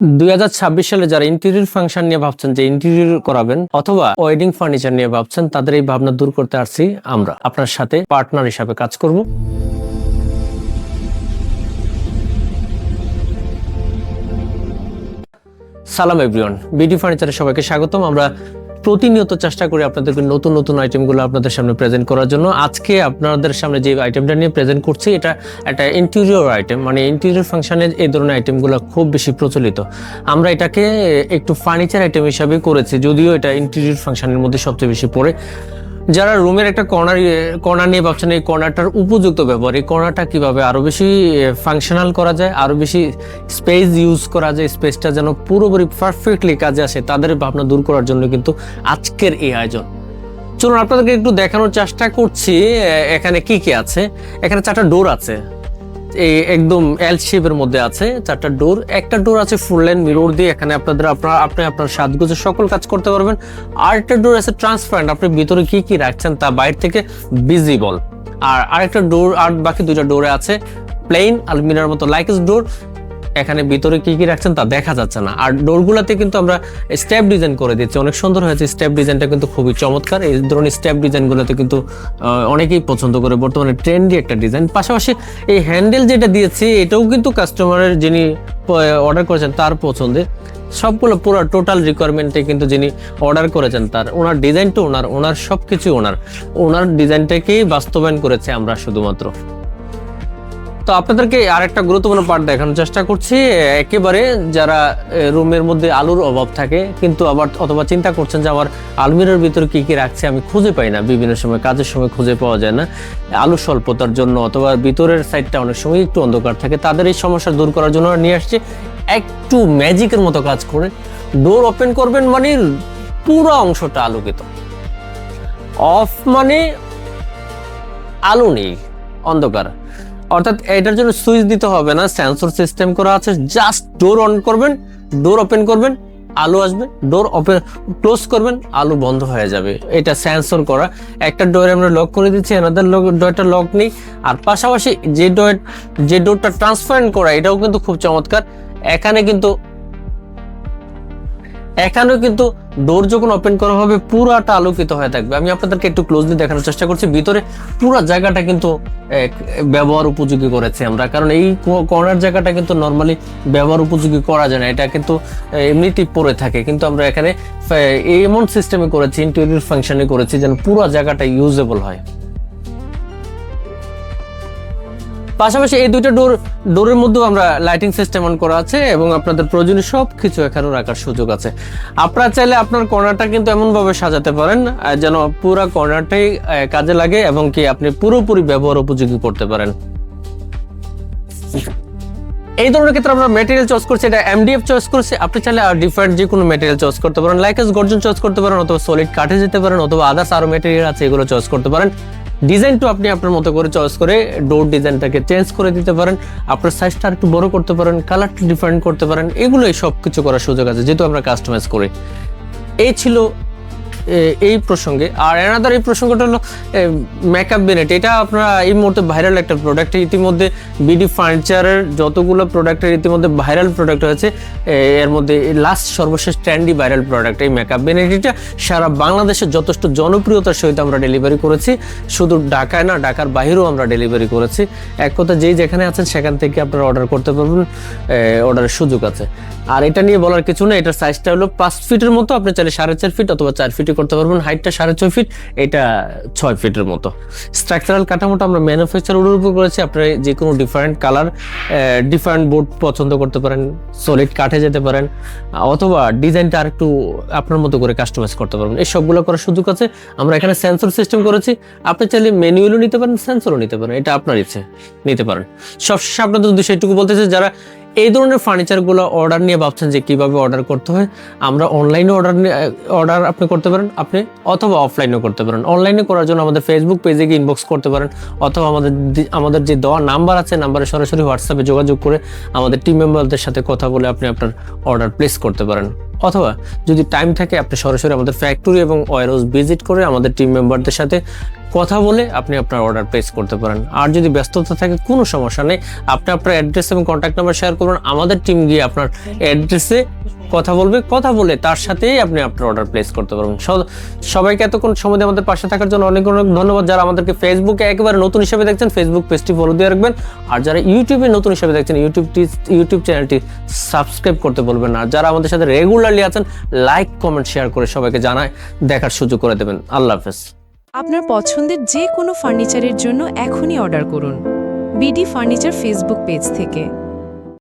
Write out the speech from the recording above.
2026 সালে যারা interior function নিয়ে ভাবছেন যে ইন্টেরিয়র করাবেন অথবা ওয়েডিং ফার্নিচার নিয়ে ভাবছেন তাদের এই ভাবনা দূর করতে আসছি আমরা আপনার সাথে পার্টনার হিসাবে কাজ করব। সালাম এভরিওয়ান, বিডি ফার্নিচারে সবাইকে স্বাগতম। আমরা প্রতিনিয়ত চেষ্টা করি আপনাদেরকে নতুন নতুন আইটেমগুলো আপনাদের সামনে প্রেজেন্ট করার জন্য। আজকে আপনাদের সামনে যে আইটেমটা নিয়ে প্রেজেন্ট করছি এটা একটা ইন্টেরিয়র আইটেম, মানে ইন্টেরিয়র ফাংশনে এই ধরনের আইটেমগুলো খুব বেশি প্রচলিত। আমরা এটাকে একটু ফার্নিচার আইটেম হিসাবে করেছি, যদিও এটা ইন্টেরিয়র ফাংশনের মধ্যে সবচেয়ে বেশি পড়ে। যারা রুমের একটা কর্নার নিয়ে ভাবছেন এই কর্নারটার উপযুক্ত ব্যবহার, এই কর্নারটা কিভাবে আরো বেশি ফাংশনাল করা যায়, আরো বেশি স্পেস ইউজ করা যায়, স্পেসটা যেন পুরোপুরি পারফেক্টলি কাজে আসে, তাদের ভাবনা দূর করার জন্য কিন্তু আজকের এই আয়োজন। চলুন আপনাদেরকে একটু দেখানোর চেষ্টা করছি এখানে কি কি আছে। এখানে 4টা ডোর আছে, এই একদম এল শেপের মধ্যে আছে 4টা ডোর। একটা ডোর আছে ফুল লাইন মিরর দিয়ে, এখানে আপনি আপনার সাজগোজে সকল কাজ করতে পারবেন। আর একটা ডোর আছে ট্রান্সপারেন্ট, আপনি ভিতরে কি কি রাখছেন তা বাইরে থেকে ভিজিবল। আর আরেকটা ডোর, আর বাকি 2টা ডোরে আছে প্লেন আলমিরার মতো লাইকেস ডোর, এখানে ভিতরে কি কি রাখছেন তা দেখা যাচ্ছে না। আর ডোরগুলোতে কিন্তু আমরা স্টেপ ডিজাইন করে দিচ্ছি, অনেক সুন্দর হয়েছে। স্টেপ ডিজাইনটা কিন্তু খুবই চমৎকার। এই ধরনের স্টেপ ডিজাইনগুলোতে কিন্তু অনেকেই পছন্দ করে, বর্তমানে ট্রেন্ডি একটা ডিজাইন। পাশাপাশি এই হ্যান্ডেল যেটা দিয়েছি এটাও কিন্তু কাস্টমারের যিনি অর্ডার করেছেন তার পছন্দের। সবগুলো পুরো টোটাল রিকোয়ারমেন্টে কিন্তু যিনি অর্ডার করেছেন ওনার ডিজাইনটা ওনার সবকিছু ওনার ডিজাইনটাকেই বাস্তবায়ন করেছে আমরা শুধুমাত্র। তো আপনাদেরকে আরেকটা গুরুত্বপূর্ণ পার্ট দেখানোর চেষ্টা করছি। একেবারে যারা রুমের মধ্যে আলুর অভাব থাকে, কিন্তু আবার অথবা চিন্তা করছেন যে আমার আলমিরার ভিতরে কি কি রাখছে আমি খুঁজে পাই না, বিভিন্ন সময় কাজের সময় খুঁজে পাওয়া যায় না, আলু স্বল্পতার জন্য অথবা ভিতরের সাইডটা অনেক সময় একটু অন্ধকার থাকে, তাদের এই সমস্যা দূর করার জন্য নিয়ে আসছে একটু ম্যাজিকের মতো কাজ করে। ডোর ওপেন করবেন মানে পুরো অংশটা আলোকিত, অফ মানে আলো নেই, অন্ধকার। অর্থাৎ এটার জন্য সুইচ দিতে হবে না, সেন্সর সিস্টেম করা আছে। জাস্ট ডোর অন করবেন, ডোর ওপেন করবেন, আলো আসবে, ডোর ওপেন ক্লোজ করবেন, আলো বন্ধ হয়ে যাবে। এটা সেন্সর করা। একটা ডোরে আমরা লক করে দিচ্ছি, এনাদার ডোরটা লক নেই। আর পাশাপাশি যে ডোরটা ট্রান্সপারেন্ট করা এটাও কিন্তু খুব চমৎকার। এখানেও কিন্তু ডোর যখন ওপেন করা হবে পুরাটা আলোকিত হয়ে থাকবে। আমি আপনাদেরকে একটু ক্লোজলি দেখানোর চেষ্টা করছি। ভিতরে পুরো জায়গাটা কিন্তু ব্যবহার উপযোগী করেছি আমরা, কারণ এই কর্নার জায়গাটা কিন্তু নর্মালি ব্যবহার উপযোগী করা যায় না, এটা কিন্তু এমনিতেই পড়ে থাকে। কিন্তু আমরা এখানে এমন সিস্টেমে করেছি, ইন্টেরিয়র ফাংশনে করেছি যেন পুরো জায়গাটা ইউজেবল হয়। পাশাপাশি এই 2টা ডোরের মধ্যেও আমরা লাইটিং সিস্টেম অন করা আছে এবং আপনাদের প্রয়োজনীয় সবকিছু এখানেও রাখার সুযোগ আছে। আপনারা চাইলে আপনার কর্নারটা কিন্তু এমনভাবে সাজাতে পারেন যেন পুরো কর্নারটাই কাজে লাগে এবং কি আপনি পুরোপুরি ব্যবহার উপযোগী করতে পারেন। এই ধরনের ক্ষেত্রে আমরা ম্যাটেরিয়াল চয়েস করছি, এটা এমডিএফ চয়েস করছি। আপনি চাইলে আর ডিফারেন্ট যে কোনো ম্যাটেরিয়াল চয়েস করতে পারেন, লাইকেস গর্জন চয়েস করতে পারেন, অথবা সলিড কাঠে যেতে পারেন, অথবা আদার্স আরো ম্যাটেরিয়াল আছে এগুলো চয়েস করতে পারেন। ডিজাইনটা আপনি আপনার মতো করে চয়েস করে ডোর ডিজাইনটাকে চেঞ্জ করে দিতে পারেন, আপনার সাইজটা একটু বড় করতে পারেন, কালারটা ডিফারেন্ট করতে পারেন, এগুলোই সব কিছু করার সুযোগ আছে যেহেতু আমরা কাস্টমাইজ করি। এই ছিল এই প্রসঙ্গে। আর এনাদার এই প্রসঙ্গটা হলো মেকআপ বেনেট। এটা আপনারা এই মুহূর্তে ভাইরাল একটা প্রোডাক্ট। ইতিমধ্যে বিডি ফার্নিচারের যতগুলো প্রোডাক্টের ইতিমধ্যে ভাইরাল প্রোডাক্ট হয়েছে, এর মধ্যে লাস্ট সর্বশেষ ট্রেন্ডি ভাইরাল প্রোডাক্ট এই মেকআপ বেনেট। এটা সারা বাংলাদেশে যথেষ্ট জনপ্রিয়তার সহিত আমরা ডেলিভারি করেছি, শুধু ঢাকায় না ঢাকার বাইরেও আমরা ডেলিভারি করেছি। এক কথা যেই যেখানে আছেন সেখান থেকে আপনারা অর্ডার করতে পারবেন, অর্ডারের সুযোগ আছে। আর এটা নিয়ে বলার কিছু না, এটার সাইজটা হলো 5 ফিটের মতো, আপনি চাইলে 4.5 ফিট অথবা 4 ফিটে করতে পারবেন। হাইটটা 6.5 ফিট, এটা 6 ফিটের মতো। স্ট্রাকচারাল কাঠামোটা আমরা ম্যানুফ্যাকচার অর্ডার উপর করেছি। আপনারা যে কোনো ডিফারেন্ট কালার, ডিফারেন্ট বোর্ড পছন্দ করতে পারেন, সলিড কাঠে যেতে পারেন, অথবা ডিজাইনটা আরেকটু আপনার মতো করে কাস্টমাইজ করতে পারবেন। এই সবগুলো করার সুযোগ আছে। আমরা এখানে সেন্সর সিস্টেম করেছি, আপনি চাইলে ম্যানুয়ালও নিতে পারেন, সেন্সরও নিতে পারেন, এটা আপনার ইচ্ছে নিতে পারেন। সবশেষে আপনাদের উদ্দেশ্যে এটুকু বলতেছে, যারা এই ধরনের ফার্নিচারগুলো অর্ডার নিয়ে ভাবছেন যে কিভাবে অর্ডার করতে হয়, আমরা অনলাইনে অর্ডার আপনি করতে পারেন, আপনি অথবা অফলাইনেও করতে পারেন। অনলাইনে করার জন্য আমাদের ফেসবুক পেজে গিয়ে ইনবক্স করতে পারেন, অথবা আমাদের যে দেওয়া নাম্বার আছে নাম্বারে সরাসরি হোয়াটসঅ্যাপে যোগাযোগ করে আমাদের টিম মেম্বারদের সাথে কথা বলে আপনি আপনার অর্ডার প্লেস করতে পারেন। অথবা যদি টাইম থাকে আপনি সরাসরি আমাদের ফ্যাক্টরি এবং ওয়্যারহাউস ভিজিট করে আমাদের টিম মেম্বারদের সাথে কথা বলে আপনি আপনার অর্ডার প্লেস করতে পারেন। আর যদি ব্যস্ততা থাকে কোনো সমস্যা নেই, আপনি আপনার অ্যাড্রেস এবং কন্ট্যাক্ট নাম্বার শেয়ার করবেন, আমাদের টিম গিয়ে আপনার অ্যাড্রেসে কথা বলবে, কথা বলে তার সাথেই আপনি আপনার অর্ডার প্লেস করতে পারবেন। সবাইকে এতক্ষণ সময় দিয়ে আমাদের পাশে থাকার জন্য অনেক অনেক ধন্যবাদ। যারা আমাদেরকে ফেসবুকে একেবারে নতুন হিসেবে দেখছেন, ফেসবুক পেজটি ফলো দিয়ে রাখবেন। আর যারা ইউটিউবে নতুন হিসেবে দেখছেন, ইউটিউব চ্যানেলটি সাবস্ক্রাইব করতে বলবেন না। যারা আমাদের সাথে রেগুলারলি আছেন, লাইক কমেন্ট শেয়ার করে সবাইকে জানায় দেখার সুযোগ করে দেবেন। আল্লাহ হাফেজ। আপনার পছন্দের যে কোনো ফার্নিচারের জন্য এখনই অর্ডার করুন বিডি ফার্নিচার ফেসবুক পেজ থেকে।